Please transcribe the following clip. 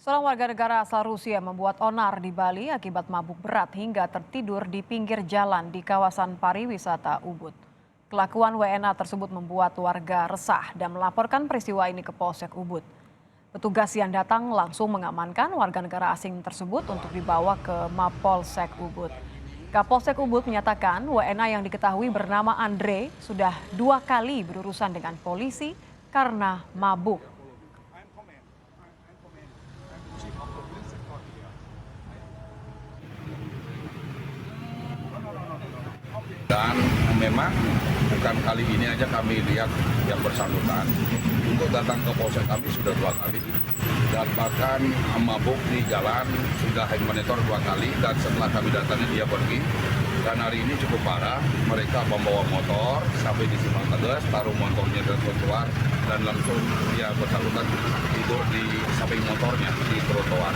Seorang warga negara asal Rusia membuat onar di Bali akibat mabuk berat hingga tertidur di pinggir jalan di kawasan pariwisata Ubud. Kelakuan WNA tersebut membuat warga resah dan melaporkan peristiwa ini ke Polsek Ubud. Petugas yang datang langsung mengamankan warga negara asing tersebut untuk dibawa ke Mapolsek Ubud. Kapolsek Ubud menyatakan WNA yang diketahui bernama Andre sudah 2 kali berurusan dengan polisi karena mabuk. Dan memang bukan kali ini aja kami lihat yang bersangkutan untuk datang ke polsek kami sudah 2 kali dan bahkan mabuk di jalan sudah hand monitor 2 kali dan setelah kami datangi dia pergi dan hari ini cukup parah. Mereka membawa motor sampai di Simpang Tegas, taruh motornya dan keluar dan langsung dia bersangkutan tidur di samping motornya di trotoar.